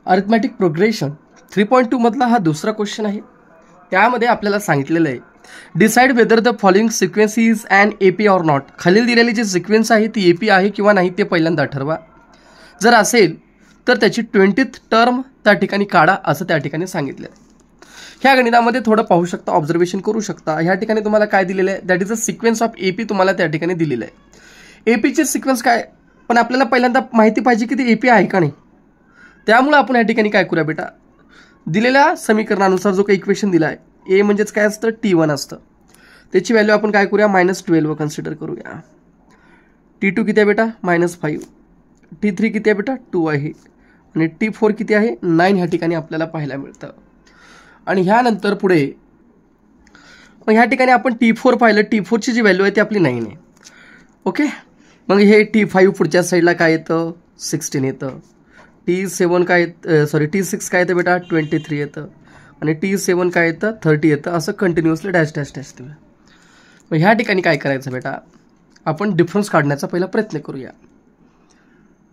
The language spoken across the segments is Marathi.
अरिथमॅटिक प्रोग्रेशन 3.2 मधला हा दुसरा क्वेश्चन आहे. त्यामध्ये आपल्याला सांगितलेलं आहे decide whether the following sequence is an AP or not. खालील दिलेली जी सिक्वेन्स आहे ती AP आहे किंवा नाही ते पहिल्यांदा ठरवा. जर असेल तर त्याची 20th टर्म त्या ठिकाणी काढा असं त्या ठिकाणी सांगितलं आहे. ह्या गणितामध्ये थोडं पाहू शकता, ऑब्झर्वेशन करू शकता. ह्या ठिकाणी तुम्हाला काय दिलेलं आहे, that is a sequence of AP तुम्हाला त्या ठिकाणी दिलेलं आहे. APचे सिक्वेन्स काय, पण आपल्याला पहिल्यांदा माहिती पाहिजे की ते AP आहे का नाही. त्यामुळे आपण या ठिकाणी काय करूया बेटा, दिलेल्या समीकरणानुसार जो काही इक्वेशन दिला आहे A म्हणजेच काय असतं T1 असतं, त्याची व्हॅल्यू आपण काय करूया -12 कन्सिडर करूया. T2 किती आहे बेटा -5, T3 किती आहे बेटा 2 आहे आणि T4 किती आहे 9 ह्या ठिकाणी आपल्याला पाहायला मिळतं. आणि ह्यानंतर पुढे मग ह्या ठिकाणी आपण T4 पाहिलं, T4ची जी व्हॅल्यू आहे ती आपली 9 आहे. ओके, मग हे T5 पुढच्या साईडला काय येतं 16 येतं. T7 काय T6 काय येतं बेटा 23 येतं आणि T7 काय येतं 30 येतं. असं कंटिन्युअसली डॅश डॅश डॅश देऊया. मग ह्या ठिकाणी काय करायचं बेटा, आपण डिफरन्स काढण्याचा पहिला प्रयत्न करूया.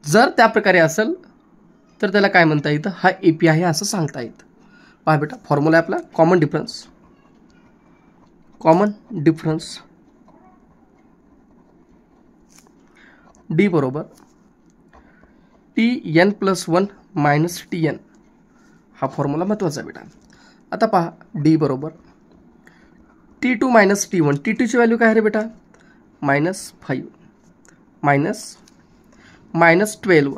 जर त्या प्रकारे असेल तर त्याला काय म्हणता येतं, हा AP आहे असं सांगता येतं. पहा बेटा, फॉर्म्युला आहे आपला कॉमन डिफरन्स D बरोबर Tn+1 - Tn. हा फॉर्म्युला महत्त्वाचा आहे बेटा. आता पहा D बरोबर T2 - T1. T2ची व्हॅल्यू काय आहे रे बेटा -5 -12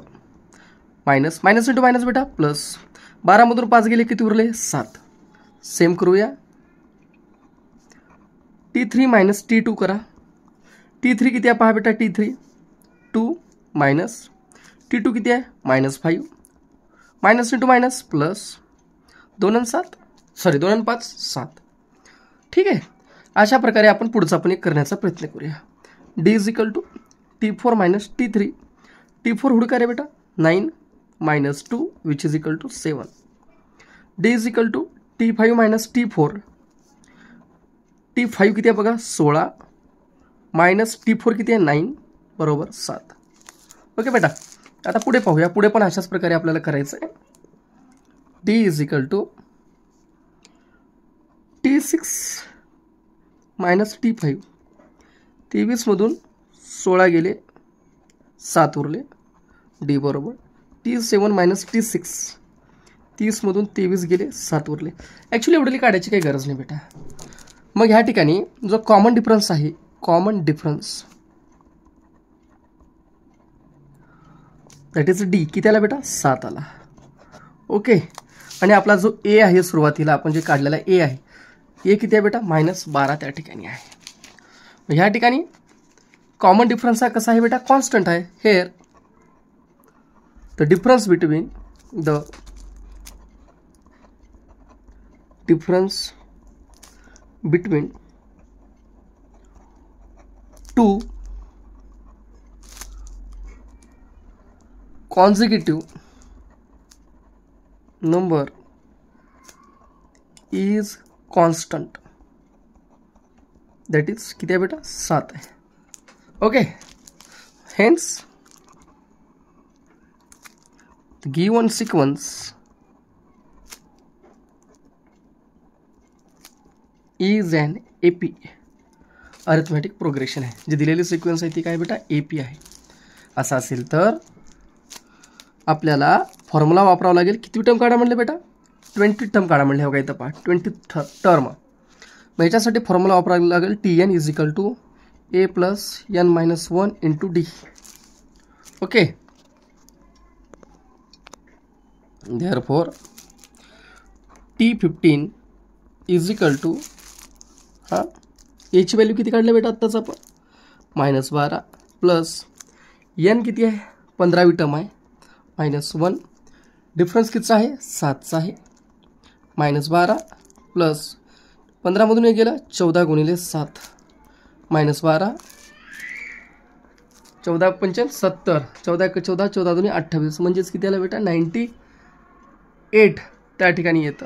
मायनस इंटू मायनस बेटा प्लस. 12मधून 5 गेले किती उरले 7. सेम करूया. T3 - T2 करा. T3 किती आहे पहा बेटा, T3 2 मायनस T2 किती आहे -5 मायनस इंटू मायनस प्लस 2 आणि 5 7. ठीक आहे, अशा प्रकारे आपण पुढचा पण एक करण्याचा प्रयत्न करूया. D is equal to T4 - T3. T4 हुडका रे बेटा 9 - 2 which is equal to 7. D is equal to T5 - T4. T5 किती आहे बघा 16 मायनस T4 किती आहे 9 बरोबर 7. ओके बेटा, आता पुढे पाहूया. पुढे पण अशाच प्रकारे आपल्याला करायचं आहे. D is equal to T6 - T5. 23मधून 16 गेले 7 उरले. D बरोबर T7 - T6. 30मधून 23 गेले 7 उरले. ॲक्च्युली एवढी काढायची काही गरज नाही बेटा. मग ह्या ठिकाणी जो कॉमन डिफरन्स आहे, common difference that is D किती आला बेटा 7 आला. ओके, आणि आपला जो A आहे सुरुवातीला आपण जे काढलेला A आहे, A किती आहे बेटा -12 त्या ठिकाणी आहे. ह्या ठिकाणी कॉमन डिफरन्स हा कसा आहे बेटा, कॉन्स्टंट आहे. Hair the difference between two consecutive number is constant. that is किती आहे बेटा 7 आहे. Okay, hence the given sequence is an AP arithmetic progression आहे. जी दिलेली सिक्वेन्स आहे ती काय बेटा AP आहे. असं असेल तर आपल्याला फॉर्म्युला वापरावा लागेल. किती टर्म काढा म्हणले बेटा 20 टर्म काढा म्हणले. हो का, इथं पहा 20 टर्म. मग याच्यासाठी फॉर्म्युला वापरावा लागेल Tn is equal to A + n - 1 into D. Okay, therefore T15 is equal to A ची व्हॅल्यू किती काढली बेटा आत्ताच आपण -12 प्लस n किती आहे 15वी टर्म आहे -1. डिफरन्स कितीचा आहे 7चा आहे. -12 प्लस 15मधून हे गेलं 14 × 7 -12 14 × 5 = 70 14 × 14 14 × 2 = 28 म्हणजेच किती आलं बेटा 98 त्या ठिकाणी येतं.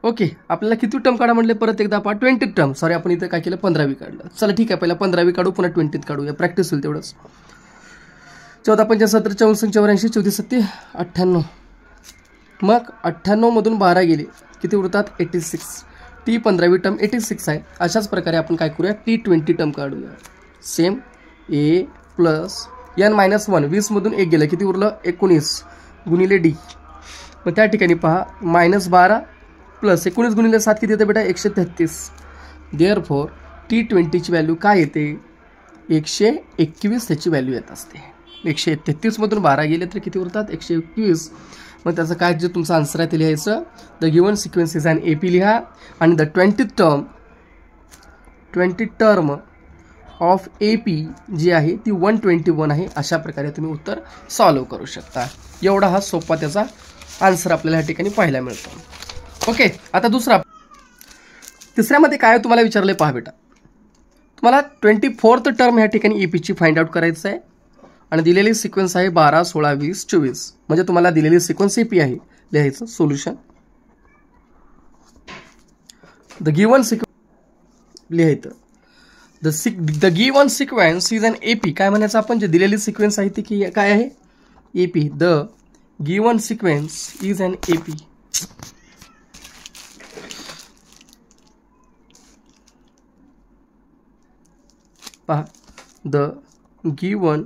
ओके, आपल्याला किती टर्म काढा म्हटले परत एकदा पहा 20 टर्म. सॉरी, आपण इथं काय केलं 15वी काढलं. चला ठीक आहे, पहिला 15वी काढू पुन्हा 20th काढूया, प्रॅक्टिस होईल तेवढंच. 14 पंचे 17 54 84 34 सत्ते 98. मग 98मधून 12 गेले किती उरतात 86. टी 15वी टर्म 86 आहे. अशाच प्रकारे आपण काय करूया T20 टर्म काढूया. सेम ए प्लस n मायनस 1 20मधून 1 गेलं किती उरलं 19 गुणिले डी. मग त्या ठिकाणी पहा -12 प्लस 19 गुणिले 7 किती येते बेटा 133. देअरफॉर T20ची व्हॅल्यू काय येते 121 त्याची व्हॅल्यू येत असते. 133मधून 12 गेले तर किती उरतात 121. मग त्याचं काय जे तुमचं आन्सर आहे ते लिहायचं. The given sequence is an AP लिहा आणि द 20 टर्म ऑफ AP जी आहे ती 121 आहे. अशा प्रकारे तुम्ही उत्तर सॉल्व्ह करू शकता. एवढा हा सोपा त्याचा आन्सर आपल्याला या ठिकाणी पाहायला मिळतो. ओके, आता तिसऱ्यामध्ये काय तुम्हाला विचारले पहा बेटा. तुम्हाला 24th टर्म ह्या ठिकाणी APची फाइंड आउट करायचं आहे आणि दिलेली सिक्वेन्स आहे 12 16 20 24. म्हणजे तुम्हाला दिलेली सिक्वेन्स AP आहे. लिहायचं सोल्युशन द गिवन सिक्वेन्स लिहायचं the given sequence is an AP. काय म्हणायचं आपण जे दिलेली सिक्वेन्स आहे ती की काय आहे AP. The given sequence is an AP. पहा the given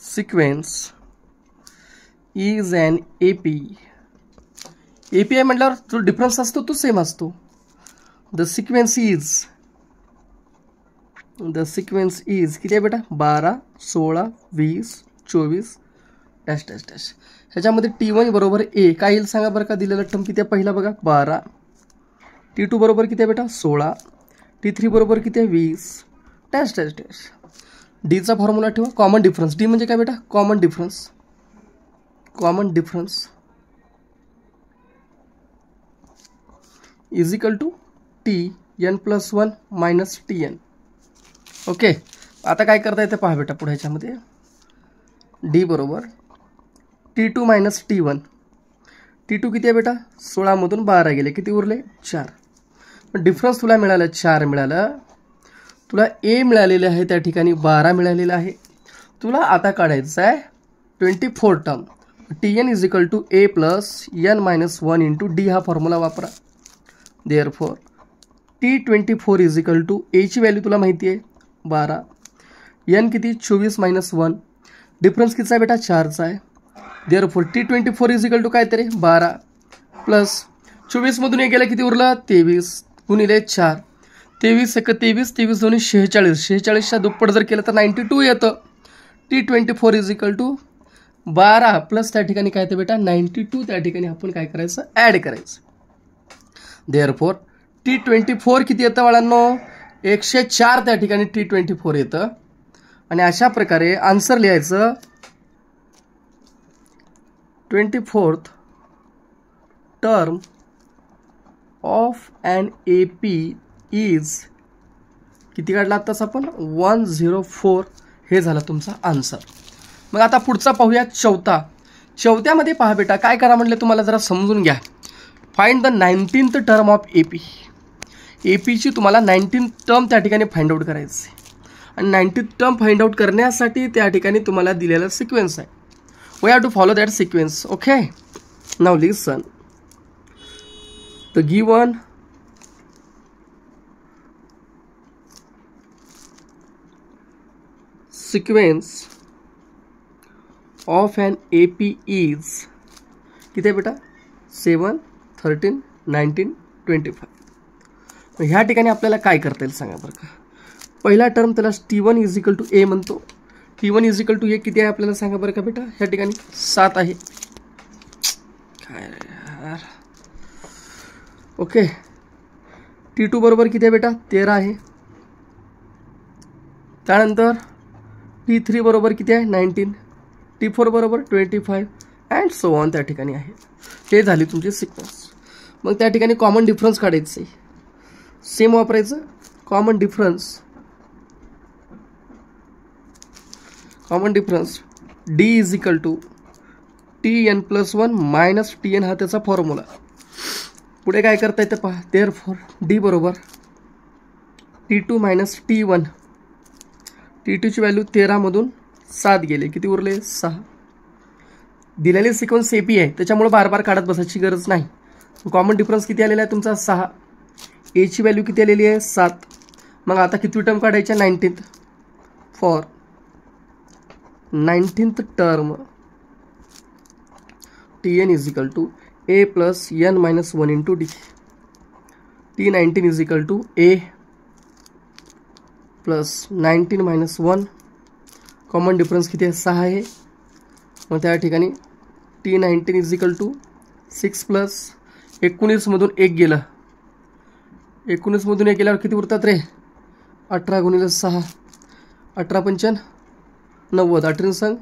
sequence is an AP. AP आहे म्हटल्यावर जो डिफरन्स असतो तो सेम असतो. द सिक्वेन्स इज किती आहे बेटा 12 16 20 24 डॅश डॅश डॅश. ह्याच्यामध्ये T1 बरोबर A काय येईल सांगा बरं का. दिलेला टर्म किती आहे पहिला बघा 12. T2 बरोबर किती आहे बेटा 16. T3 बरोबर किती आहे 20 डॅश डॅश डॅश. डीचा फॉर्म्युला ठेवा कॉमन डिफरन्स. डी म्हणजे काय बेटा common difference is equal to Tn+1 minus Tn. Okay, आता काय करता येते पहा बेटा पुढे ह्याच्यामध्ये डी बरोबर T2 मायनस T1. T2 किती आहे बेटा 16मधून 12 गेले किती उरले 4. पण डिफरन्स तुला मिळालं 4 मिळालं. तुला A मिळालेले आहे त्या ठिकाणी 12 मिळालेलं आहे. तुला आता काढायचं आहे 24 term. Tn is equal to A plus n-1 into D हा फॉर्म्युला वापरा. Therefore T24 is equal to A ची व्हॅल्यू तुला माहिती आहे 12. n किती 24 मायनस 1. डिफरन्स कितीचा आहे बेटा 4चा आहे. Therefore T24 is equal to काय तरी 12 प्लस 24मधून 1 गेला किती उरलं 23 गुणिले 4. 23 1 23 23 दोन्ही 46. 46च्या दुप्पट जर केलं तर 92 येतं. T24 is equal to 12 plus त्या ठिकाणी काय येतं बेटा 92. त्या ठिकाणी आपण काय करायचं ॲड करायचं. देअरफॉर T24 किती येतं बाळांनो 104. त्या ठिकाणी T24 येतं. आणि अशा प्रकारे आन्सर लिहायचं 24th term of an AP is किती काढला आत्ताच आपण 104. हे झालं तुमचा आन्सर. मग आता पुढचा पाहूया चौथ्यामध्ये पहा बेटा काय करा म्हटलं तुम्हाला जरा समजून घ्या. Find the 19th term of AP. APची तुम्हाला 19th टर्म त्या ठिकाणी फाइंड आउट करायची आणि 19th टर्म फाइंड आउट करण्यासाठी त्या ठिकाणी तुम्हाला दिलेला सिक्वेन्स आहे. We have to follow that sequence. Okay, now listen the given sequence of an AP is किती आहे बेटा 7 13 19 25. ह्या ठिकाणी आपल्याला काय करता येईल सांगा बरं का. पहिला टर्म त्याला T1 is equal to A म्हणतो. T1 is equal to A किती आहे आपल्याला सांगा बरं का बेटा. ह्या ठिकाणी 7 आहे. काय यार. ओके, T2 बरोबर किती आहे बेटा 13 आहे. त्यानंतर T3 बरोबर किती आहे 19. T4 बरोबर 25 अँड सो ऑन त्या ठिकाणी आहे. हे झाली तुमची सिक्वेन्स. मग त्या ठिकाणी कॉमन डिफरन्स काढायचं आहे. सेम वापरायचं common difference D is equal to Tn+1 minus Tn हा त्याचा फॉर्म्युला. पुढे काय करता येतं पहा. देअरफॉर D बरोबर T2 मायनस T1 T2ची व्हॅल्यू 13मधून 7 गेले, किती उरले 6. दिलेले सिक्वेन्स AP आहे त्याच्यामुळे बार बार काढत बसायची गरज नाही. कॉमन डिफरन्स किती आलेला आहे तुमचा 6. Aची व्हॅल्यू किती आलेली आहे 7. मग आता किती टर्म काढायच्या 19th. For 19th term Tn is equal to A plus n minus 1 into D. T19 is equal to A plus 19 minus 1. Common difference किती आहे 6 आहे. मग त्या ठिकाणी T19 is equal to 6 plus 19मधून 1 गेलं. 19मधून 1 गेल्यावर किती उरतात रे 18 गुणिले 6. 18 पंचन 90. 18 सांग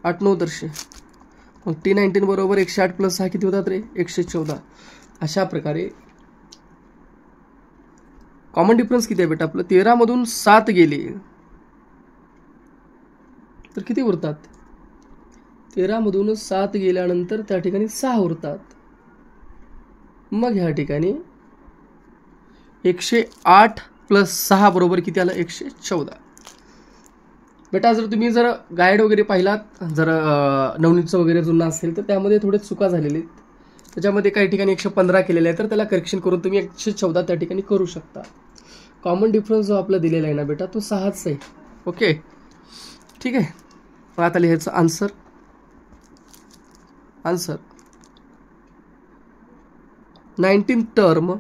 8 9 दर्शे. मग T19 बरोबर 108 प्लस 6 किती होतात रे 114. अशा प्रकारे कॉमन डिफरन्स किती आहे बेटा आपलं 13मधून 7 गेले तर किती उरतात 13मधून 7 गेल्यानंतर त्या ठिकाणी 6 उरतात. मग ह्या ठिकाणी 108 प्लस 6 बरोबर किती आलं 114. बेटा जर तुम्ही गाईड वगैरे पाहिलात जर नवनीतचं वगैरे जुना असेल तर त्यामध्ये थोडे चुका झालेले आहेत. त्याच्यामध्ये काही ठिकाणी 115 केलेले आहे तर त्याला करेक्शन करून तुम्ही 114 त्या ठिकाणी करू शकता. कॉमन डिफरन्स जो आपला दिलेला आहे ना बेटा तो 6च आहे. ओके ठीक आहे. मग आता लिहायचं answer 19th term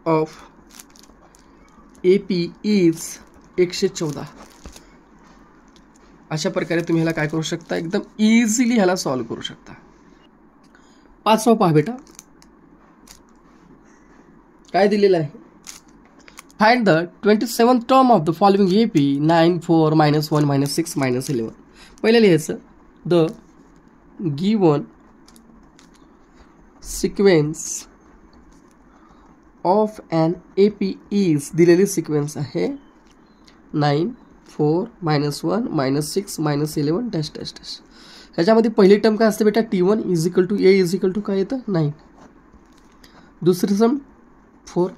of AP is 114. अशा प्रकारे तुम्ही ह्याला काय करू शकता एकदम इझिली ह्याला सॉल्व्ह करू शकता. 5वा पहा बेटा काय दिलेलं आहे. Find the 27th term of the following AP 9 4 -1 -6 -11. पहिलं लिहायचं the given sequence of an AP is दिलेली सिक्वेन्स आहे 9 4 -1 -6 -11 डॅश डॅश डॅश. ह्याच्यामध्ये पहिली टर्म काय असते बेटा T1 is equal to A is equal to काय येतं 9. दुसरी टर्म 4.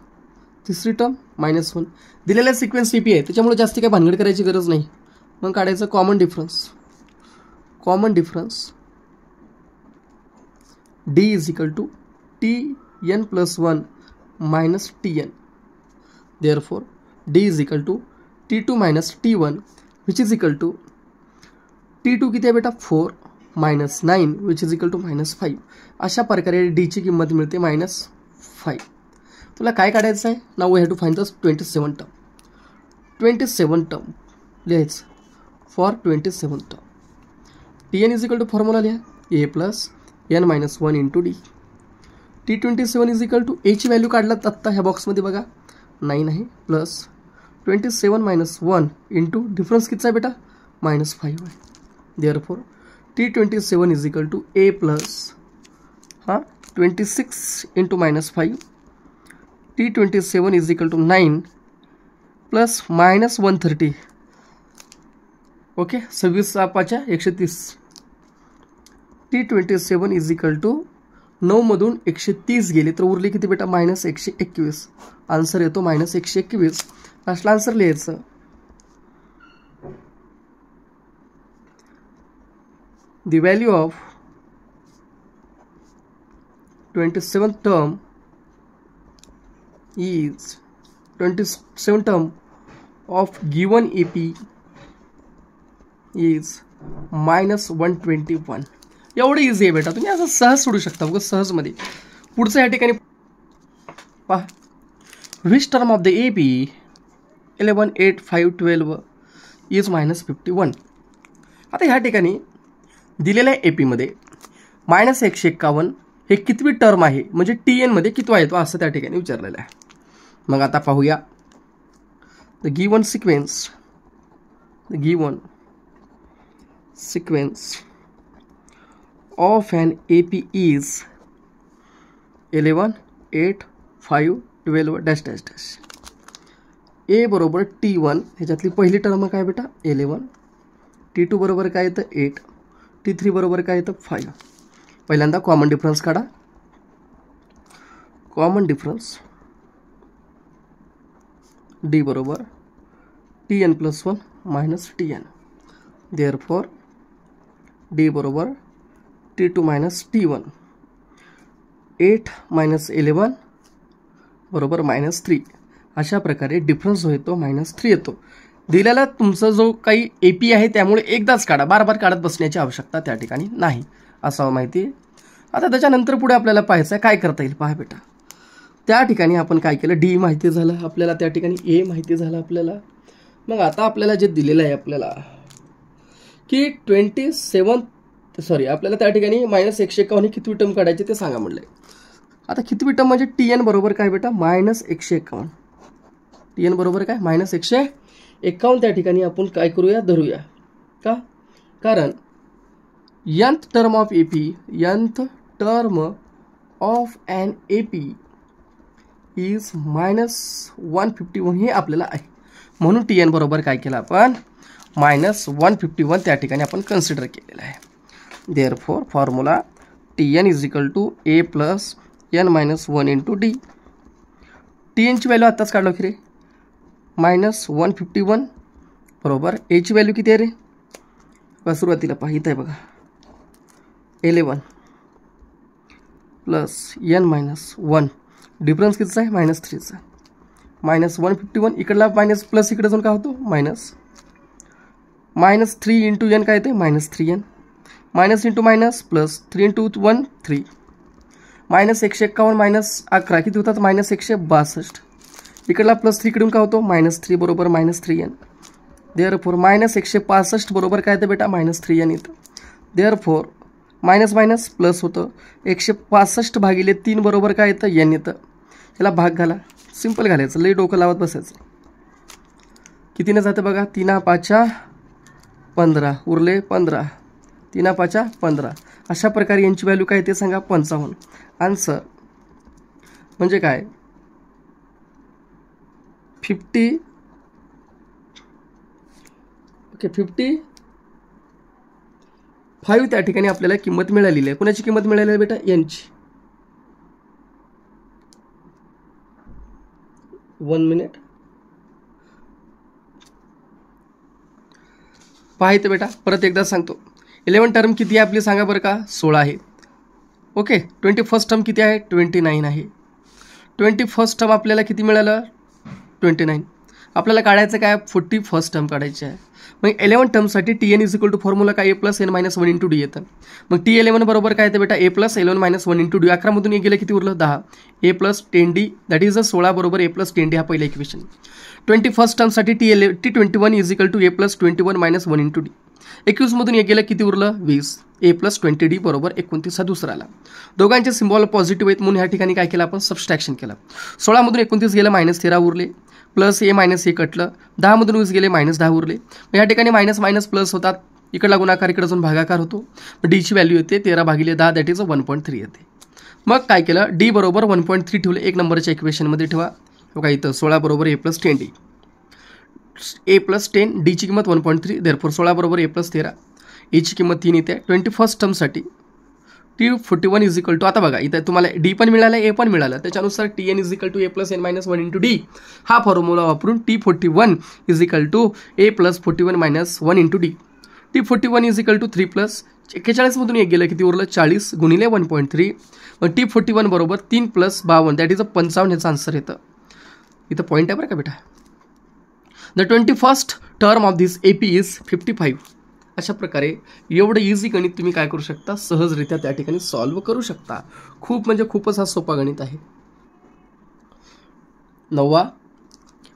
तिसरी टर्म -1. दिलेला सिक्वेन्स AP आहे त्याच्यामुळे जास्त काही भानगड करायची गरज नाही. मग काढायचं common difference D is equal to Tn plus 1 minus Tn. Therefore D is equal to T2 minus T1 which is equal to T2 किती आहे बेटा 4 minus 9 which is equal to -5. अशा प्रकारे Dची किंमत मिळते -5. तुला काय काढायचं आहे now we have to find the 27 term. 27 term लिहायचं for 27 term. Tn is equal to formula लिहा A plus n minus 1 into D. T27 is equal to Aची व्हॅल्यू काढलात आत्ता ह्या बॉक्समध्ये बघा 9 आहे प्लस 27 मायनस 1 इंटू डिफरन्स कितीचा आहे बेटा -5 आहे. Therefore T27 is equal to A plus 26 into -5. T27 is equal to 9 plus -130. Okay 26 5 130. T27 is equal to 9 मधून 130 गेले तर उरले किती बेटा -121. आन्सर येतो -121. लास्टला आन्सर लिहायचं the value of 27th term is 27 term of given AP is -121. एवढं इझी आहे बेटा तुम्ही असं सहज सोडू शकता बघा सहजमध्ये. पुढचं या ठिकाणी पहा which term of the AP 11 8 5 12 is -51. आता ह्या ठिकाणी दिलेल्या AP मध्ये -151 हे कितवी टर्म आहे म्हणजे TN मध्ये कितवा येतो असं त्या ठिकाणी विचारलेलं आहे. मग आता पाहूया the given sequence of an AP is 11 8 5 12 dash dash dash. A बरोबर T1 ह्याच्यातली पहिली टर्म काय बेटा 11. T2 बरोबर काय येतं 8. T3 बरोबर काय येतं 5. पहिल्यांदा कॉमन डिफरन्स काढा. कॉमन डिफरन्स D बरोबर Tn + 1 minus Tn. Therefore D बरोबर T2 मायनस T1. 8 - 11 बरोबर -3. अशा प्रकारे डिफरन्स जो येतो -3 येतो. दिलेला तुमचा जो काही AP आहे त्यामुळे एकदाच काढा, बार बार काढत बसण्याची आवश्यकता त्या ठिकाणी नाही, असं माहिती आहे. आता त्याच्यानंतर पुढे आपल्याला पाहायचं आहे काय करता येईल. पहा बेटा, त्या ठिकाणी आपण काय केलं, D माहिती झालं आपल्याला, त्या ठिकाणी A माहिती झालं आपल्याला. मग आता आपल्याला जे दिलेलं आहे आपल्याला की आपल्याला त्या ठिकाणी -151 किती टर्म काढायचे ते सांगा म्हणलं. आता किती टर्म म्हणजे Tn बरोबर काय बेटा -151. Tn बरोबर काय -151. त्या ठिकाणी आपण काय करूया, धरूया का, कारण nth term of an AP is -151 हे आपल्याला आहे. म्हणून Tn बरोबर काय केलं आपण -151 त्या ठिकाणी आपण कन्सिडर केलेलं आहे. Therefore formula Tn = A + n - 1 × D. Tn ची व्हॅल्यू आत्ताच काढलो की रे, -151 बरोबर A ची व्हॅल्यू किती आहे रे, सुरुवातीला पाहित आहे बघा 11 + n - 1. डिफरन्स कितीचा आहे -3चा. -151 इकडला मायनस प्लस इकडे जाऊन काय होतो -3 × n काय येते -3n. Minus into minus plus 3 × 1 3. -151 - 11 किती होतात -162. इकडला +3 इकडून काय होतो -3 बरोबर -3n. देअरफॉर -165 बरोबर काय येतं बेटा -3n येतं. देअरफॉर मायनस प्लस होतं 165 भागिले 3 बरोबर काय येतं n येतं. त्याला भाग घाला, सिंपल घालायचं, लई डोकं लावत बसायचं. कितीने जातं बघा, 3 × 5 = 15 उरले 15, 3 × 5 = 15. अशा प्रकारे यांची व्हॅल्यू काय ते सांगा 55. आन्सर म्हणजे काय 55 त्या ठिकाणी आपल्याला किंमत मिळालेली आहे. कोणाची किंमत मिळाली आहे बेटा, यांची. 1 मिनिट पाहायचं बेटा, परत एकदा सांगतो. 11 टर्म किती आहे आपली सांगा बरं का, 16 आहे. ओके, 21st टर्म किती आहे 29 आहे. 21st टर्म आपल्याला किती मिळालं 29. आपल्याला काढायचं काय 41st टर्म काढायची आहे. मग 11 टर्मसाठी Tn = फॉर्म्युला काय A + n - 1 × D येतं. मग T11 बरोबर काय येतं बेटा A + n - 1 × D. 11 मधून 1 गेलं किती उरलं 10. A + 10D दॅट इज 16 बरोबर A + 10D हा पहिला इक्वेशन. 21st टर्मसाठी T21 = A + 21 - 1 × D. 21 मधून 1 गेलं किती उरलं 20. A + 20D बरोबर 29 हा दुसराला. दोघांचे सिम्बॉल पॉझिटिव्ह आहेत म्हणून ह्या ठिकाणी काय केलं आपण सबस्ट्रॅक्शन केलं. 16 मधून 29 गेलं -13 उरले, प्लस A - A कटलं, 10 मधून 20 गेले -10 उरले. या ठिकाणी मायनस प्लस होतात, इकडला गुणाकार इकडे जाऊन भागाकार होतो. D ची व्हॅल्यू येते 13/10 दॅट इज 1.3 येते. मग काय केलं D बरोबर 1.3 ठेवलं 1 नंबरच्या इक्वेशनमध्ये ठेवा. बघा इथं 16 बरोबर A + 10D. A + 10 D ची किंमत 1.3. देअरफॉर 16 बरोबर A + 13. A ची किंमत 3 येते. 21st टर्मसाठी T41 = आता बघा इथं तुम्हाला D पण मिळालं A पण मिळालं, त्याच्यानुसार Tn = A + n - 1 × D हा फॉर्म्युला वापरून T41 = A + 41 - 1 × D. T41 = 3 + 41 मधून 1 गेलं किती उरलं 40 गुणिले 1.3. मग T41 बरोबर 3 + 52 दॅट इज 55 याचा आन्सर येतं. इथं पॉईंट आहे बरं का बेटा. The 21st term of this AP is 55. अशा प्रकारे एवढं इझी गणित तुम्ही काय करू शकता, सहजरित्या त्या ठिकाणी सॉल्व्ह करू शकता. खूप म्हणजे खूपच हा सोपा गणित आहे. 9.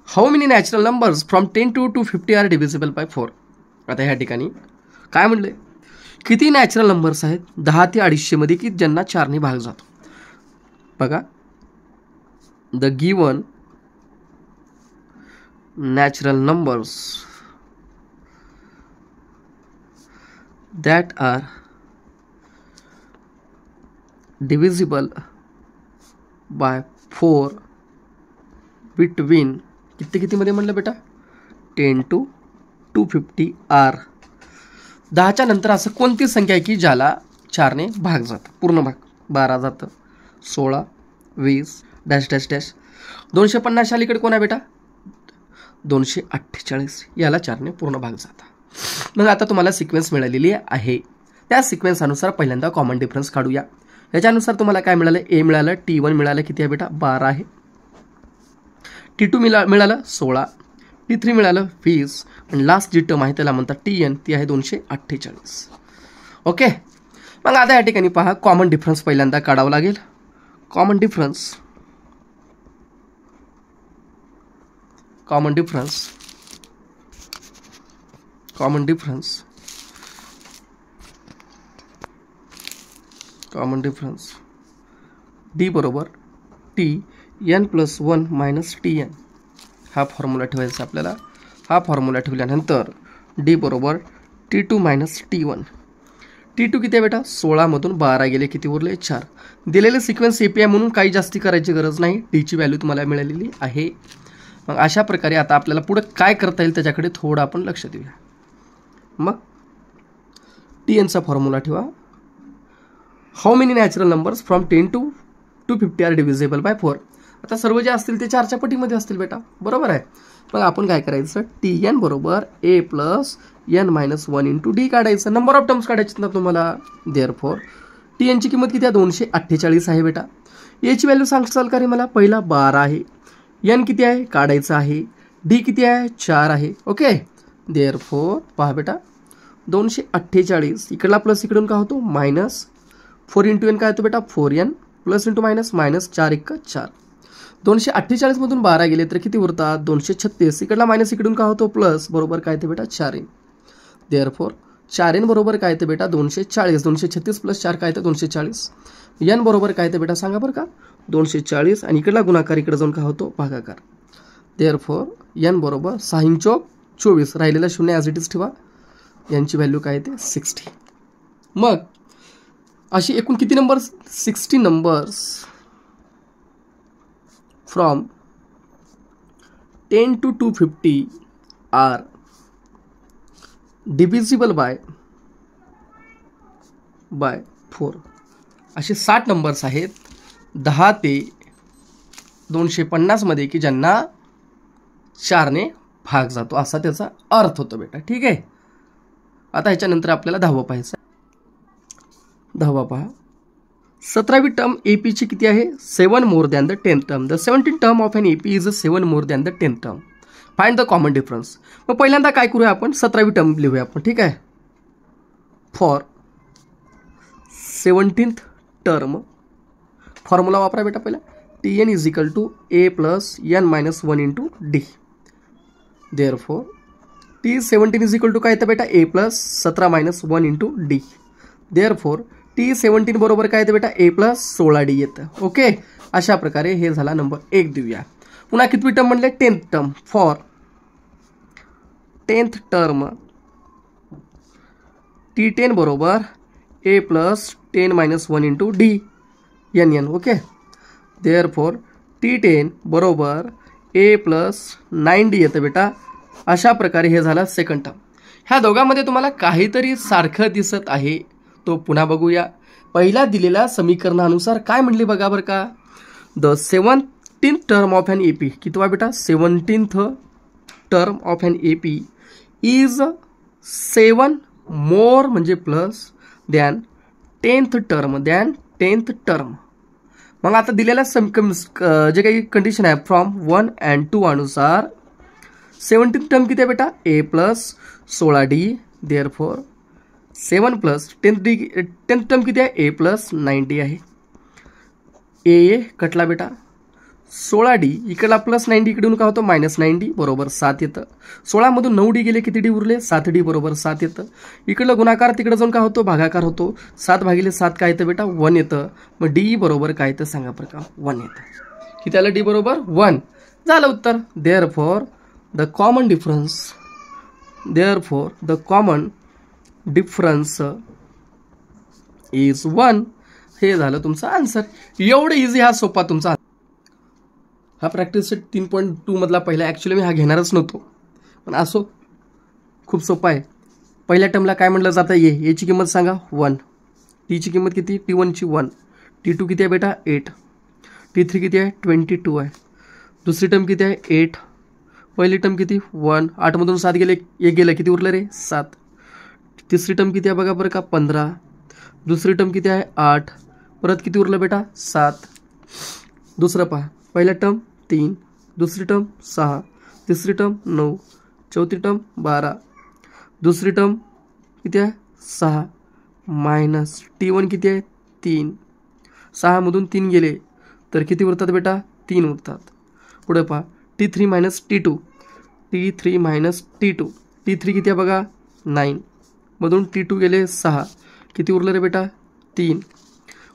How many natural numbers from 10 to 250 are divisible by 4. आता ह्या ठिकाणी काय म्हणले, किती नॅचरल नंबर्स आहेत 10 ते 250 मध्ये की ज्यांना 4ने भाग जातो. बघा the given natural numbers that are divisible by 4 between किती मध्ये म्हणलं बेटा 10 to 250 आर. 10च्या नंतर असं कोणती संख्या आहे की ज्याला 4ने भाग जातं, पूर्ण भाग 12 जातं, 16 20 -- 250 अलीकडे कोण आहे बेटा 248 याला 4ने पूर्ण भाग जाता. मग आता तुम्हाला सिक्वेन्स मिळालेली आहे. त्या सिक्वेन्स अनुसार पहिल्यांदा कॉमन डिफरन्स काढूया. याच्यानुसार तुम्हाला काय मिळालं, ए मिळालं, T1 मिळालं, किती आहे बेटा 12 आहे, T2 मिळालं 16, T3 मिळालं 20 आणि लास्ट जी टर्म आहे त्याला म्हणतात TN, ती आहे 248. ओके. मग आता या ठिकाणी पहा कॉमन डिफरन्स पहिल्यांदा काढावं लागेल. कॉमन डिफरन्स D बरोबर TN + 1 - TN हा फॉर्म्युला ठेवायचा आपल्याला. हा फॉर्म्युला ठेवल्यानंतर D बरोबर T2 - T1. T2 किती आहे बेटा 16 मधून 12 गेले, किती उरले 4. दिलेले सिक्वेन्स API म्हणून काही जास्ती करायची गरज नाही. Dची व्हॅल्यू तुम्हाला मिळालेली आहे. मग अशा प्रकारे आता आपल्याला पुढे काय करता येईल त्याच्याकडे थोडं आपण लक्ष देऊया. मग TNचा फॉर्म्युला ठेवा. How many natural numbers from 10 to 250 are divisible by 4. आता सर्व जे असतील ते 4च्या पटीमध्ये असतील बेटा, बरोबर आहे. मग आपण काय करायचं, TN बरोबर A + N - 1 × D काढायचं. नंबर ऑफ टर्म्स काढायचे ना तुम्हाला. देअरफॉर TNची किंमत किती आहे 248 आहे बेटा. Aची व्हॅल्यू सांगसाल का रे मला, पहिला 12 आहे, N किती आहे काढायचं आहे, D किती आहे 4 आहे. ओके. देअरफॉर पहा बेटा 248 इकडला प्लस इकडून काय होतो मायनस, 4 × N काय होतं बेटा 4N प्लस इंटू मायनस, -4 × 4. 248 मधून 12 गेले तर किती उरतात 236. इकडला मायनस इकडून काय होतो प्लस, बरोबर काय ते बेटा 4N. देअरफॉर 4N बरोबर काय ते बेटा 240. 236 + 4 काय ते 240. N बरोबर काय ते बेटा सांगा बरं का 240 आणि इकडला गुणाकार इकडे जाऊन काय होतो भागाकार. देअरफॉर N बरोबर 6 × 24 राहिलेला 0 ॲज इट इज ठेवा. यांची व्हॅल्यू काय ते 60. मग अशी एकूण किती numbers 60 numbers from 10 to 250 are divisible by 4. असे 60 नंबर्स आहेत 10 ते 250 मध्ये की ज्यांना 4ने भाग जातो, असा त्याचा अर्थ होतो बेटा. ठीक आहे. आता ह्याच्यानंतर आपल्याला 10वं पाहायचं. 10वा पहा. 17वी टर्म APची किती आहे 7 more than the 10th term. The 17th term of an AP is 7 more than the 10th term. Find the common difference. मग पहिल्यांदा काय करूया आपण 17वी टर्म लिहूया आपण. ठीक आहे. फॉर 17th टर्म फॉर्म्युला वापरा बेटा पहिला. TN = A + N - 1 × D. Therefore T17 = काय येतं बेटा A + 17 - 1 × D. देअरफॉर T17 बरोबर काय येतं बेटा A + 16D येतं. ओके. अशा प्रकारे हे झाला नंबर 1 देऊया. पुन्हा कितवी टर्म म्हणले 10th term. For 10th term T10 बरोबर A + 10 - 1 × D NN. Okay. Therefore T10 बरोबर A + 9D येतं बेटा. अशा प्रकारे हे झालं सेकंड टर्म. ह्या दोघांमध्ये तुम्हाला काहीतरी सारखं दिसत आहे, तो पुन्हा बघूया. पहिला दिलेल्या समीकरणानुसार काय म्हणले बघा बरं का. The 17th term of an AP कितवा बेटा 17th term of an AP is 7 more म्हणजे प्लस दॅन 10th टर्म. मग आता दिलेल्या जे काही कंडिशन आहे फ्रॉम 1 and 2 अनुसार 17th टर्म किती आहे बेटा A + 16D. Therefore 7 + 10th term किती आहे A + 9D आहे. A कटला बेटा 16D इकडला प्लस 9D इकडून काय होतं -9D बरोबर 7 येतं. 16 मधून 9D गेले किती D उरले 7D बरोबर 7 येतं. इकडला गुणाकार तिकडे जाऊन काय होतो भागाकार होतो. 7/7 काय येतं बेटा 1 येतं. मग D बरोबर काय येतं सांगा बरं का 1 येतं. किती आलं D बरोबर 1 झालं उत्तर. Therefore the common difference is 1. हे झालं तुमचं आन्सर. एवढं इझी हा सोपा तुमचा. हा प्रॅक्टिस सेट 3.2 मधला पहिला. ॲक्च्युली मी हा घेणारच नव्हतो, पण असो खूप सोपा आहे. पहिल्या टर्मला काय म्हटलं जातं याची किंमत सांगा 1. टीची किंमत किती T1ची 1. T2 किती आहे बेटा 8. T3 किती आहे 22 आहे. दुसरी टर्म किती आहे 8. पहिली टर्म किती 1, 8मधून 7 गेले, 1 गेलं, किती उरलं रे 7. तिसरी टर्म किती आहे बघा बरं का 15. दुसरी टर्म किती आहे 8. परत किती उरलं बेटा 7. दुसरं पहा, पहिला टर्म 3, दुसरी टर्म 6, तिसरी टर्म 9, चौथी टर्म 12, दुसरी टर्म किती आहे 6 मायनस T1 किती आहे 3. 6मधून 3 गेले तर किती उरतात बेटा 3 उरतात. पुढे पहा T3 minus T2, T3 minus T2, T3 किती आहे बघा 9 मधून T2 गेले 6, किती उरलं रे बेटा 3.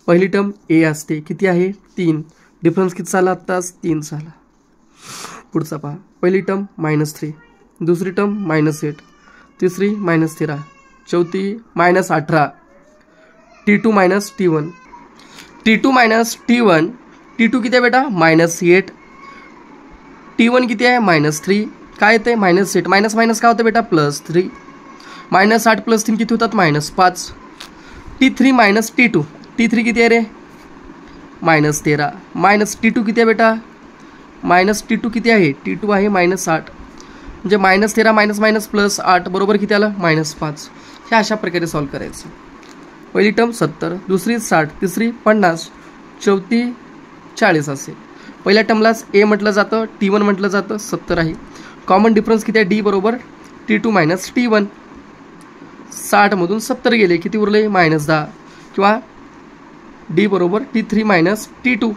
पहिली टर्म A असते, किती आहे 3, डिफरन्स किती झाला आत्ताच 3 झाला. पुढचा पहा, पहिली टर्म -3, दुसरी टर्म -8, तिसरी -13, चौथी -18, T2 minus T1, T2 minus T1, T2 किती आहे बेटा -8, T1 किती आहे -3, काय येते -8, मायनस मायनस काय होतं बेटा +3, -8 + 3 किती होतात -5. T3 मायनस T2, T3 किती आहे रे -13, मायनस T2 किती आहे बेटा -T2 किती आहे T2 आहे -8, म्हणजे -13 मायनस मायनस +8 बरोबर किती आलं -5. हे अशा प्रकारे सॉल्व करायचं. पहिली टर्म 70, दुसरी 60, तिसरी 50, चौथी 40 असेल. पहिल्या टर्मलाच A म्हटलं जातं, T1 म्हटलं जातं, 70 आहे. कॉमन डिफरन्स किती आहे D बरोबर T2 मायनस T1. 60मधून 70 गेले, किती उरले -10, किंवा D बरोबर T3 मायनस T2.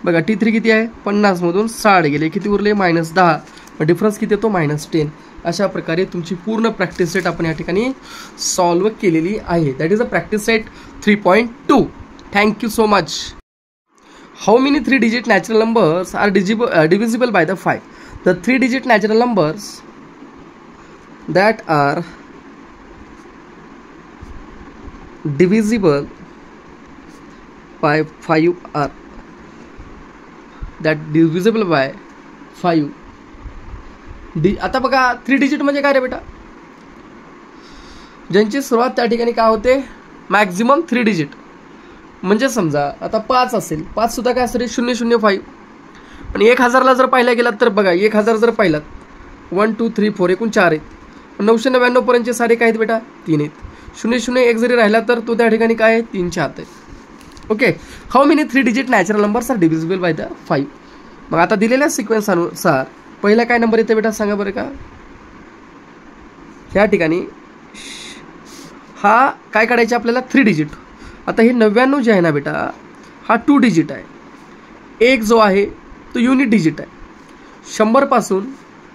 बघा T3 किती आहे 50मधून 60 गेले, किती उरले -10, मग डिफरन्स किती येतो -10. अशा प्रकारे तुमची पूर्ण प्रॅक्टिस सेट आपण या ठिकाणी सॉल्व केलेली आहे. That is a practice set 3.2. Thank you so much. How many 3 digit natural numbers are divisible by the 5? The 3 digit natural numbers that are divisible by 5 are divisible by 5. आता बघा 3 डिजिट म्हणजे काय रे बेटा, ज्यांची सुरुवात त्या ठिकाणी काय होते मॅक्झिमम 3 डिजिट. म्हणजे समजा आता 5 असेल, 5 सुद्धा काय असेल 005. पण 1000ला जर पाहिला गेलात तर बघा 1000 जर पाहिलात 1 2 3 4 एकूण 4 आहेत. 999 पर्यंतचे सारे काय आहेत बेटा 3 आहेत. 001 जरी राहिला तर तो त्या ठिकाणी काय आहे 3च्या आत आहे. Okay. How many 3 digit natural numbers are divisible by the 5? मग आता दिलेल्या सिक्वेन्स अनुसार पहिला काय नंबर येते बेटा सांगा बरं का. ह्या ठिकाणी हा काय काढायचे आपल्याला 3 डिजिट. आता हे 99 जे आहे ना बेटा हा 2 डिजिट आहे. 1 जो आहे तो युनिट डिजिट आहे. 100 पासून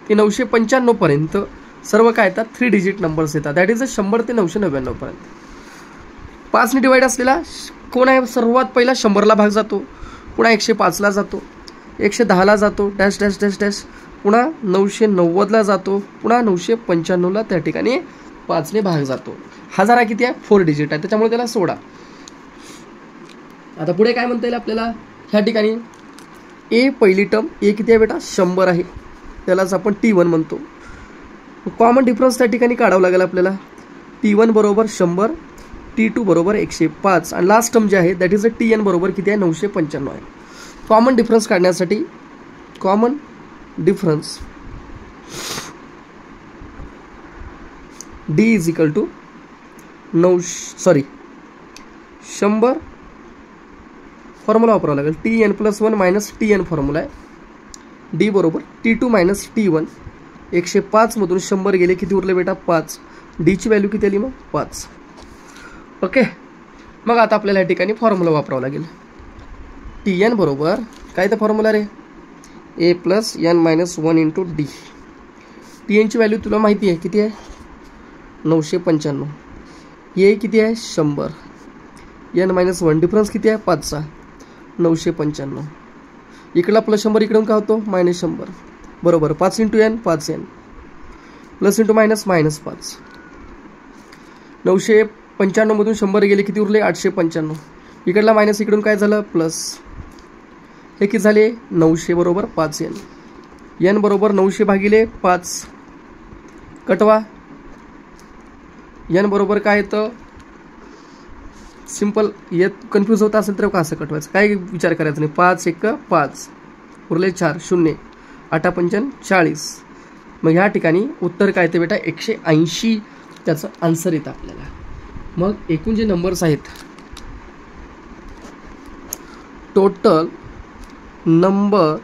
ते 995 पर्यंत सर्व काय येतात 3 डिजिट नंबर्स येतात. दॅट इज 100 ते 999 पर्यंत. 5 ने डिवाइड असलेला कोण आहे सर्वात पहिला 100ला भाग जातो, पुन्हा 105ला जातो, 110ला जातो, डॅश डॅश डॅश डॅश, पुन्हा 990ला जातो, पुन्हा 995ला त्या ठिकाणी 5 ने भाग जातो. हजारा किती आहे 4 डिजिट आहे, त्याच्यामुळे त्याला सोडा. आता पुढे काय म्हणता येईल आपल्याला ह्या ठिकाणी ए पहिली टर्म ए किती आहे बेटा 100 आहे, त्यालाच आपण T1 म्हणतो. कॉमन डिफरन्स त्या ठिकाणी काढावं लागेल आपल्याला. T1 बरोबर 100, T2 बरोबर 105 आणि लास्ट टर्म जे आहे दॅट इज TN बरोबर किती आहे 995 आहे. कॉमन डिफरन्स काढण्यासाठी common difference D is equal to 100 formula वापरावा लागेल. TN+1 मायनस TN फॉर्म्युला आहे. D बरोबर T2 मायनस T1. 105 मधून 100 गेले, किती उरले बेटा 5. D ची व्हॅल्यू किती आली मग 5. ओके. मग आता आपल्याला या ठिकाणी फॉर्म्युला वापरावा लागेल. TN बरोबर काय तर फॉर्म्युला रे A+N-1 × D. TN ची व्हॅल्यू तुला माहिती आहे किती आहे 995. A किती आहे 100, N-1 डिफरन्स किती आहे 5चा 995. इकडला +100 इकडून काय होतो -100 बरोबर 5 × N 5N plus into minus -5. 995 मधून 100 गेले, किती उरले 895. इकडला मायनस इकडून काय झालं प्लस. हे किती झाले 900 बरोबर 5N. N बरोबर 900 भागिले 5 कटवा. N बरोबर काय येतं सिंपल. येत कन्फ्यूज होत असेल तर कसं कटवायचं काय विचार करायचं नाही. 5 × 1 = 5 उरले 4 0. 8×5 40. मग ह्या ठिकाणी उत्तर काय ते बेटा 180 त्याचं आन्सर येतं आपल्याला. मग एकूण जे नंबर्स आहेत, total number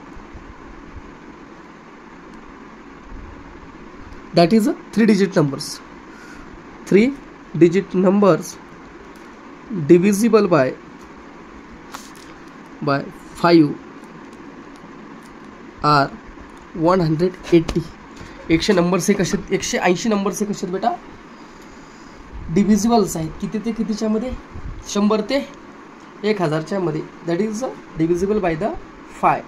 that is a 3-digit numbers. 3-digit numbers divisible by 5 are 180. 180 number से कसे बेटा डिव्हिजिबल्स आहेत. किती ते कितीच्या मध्ये? 100 ते 1000च्या मध्ये. That is divisible by the 5.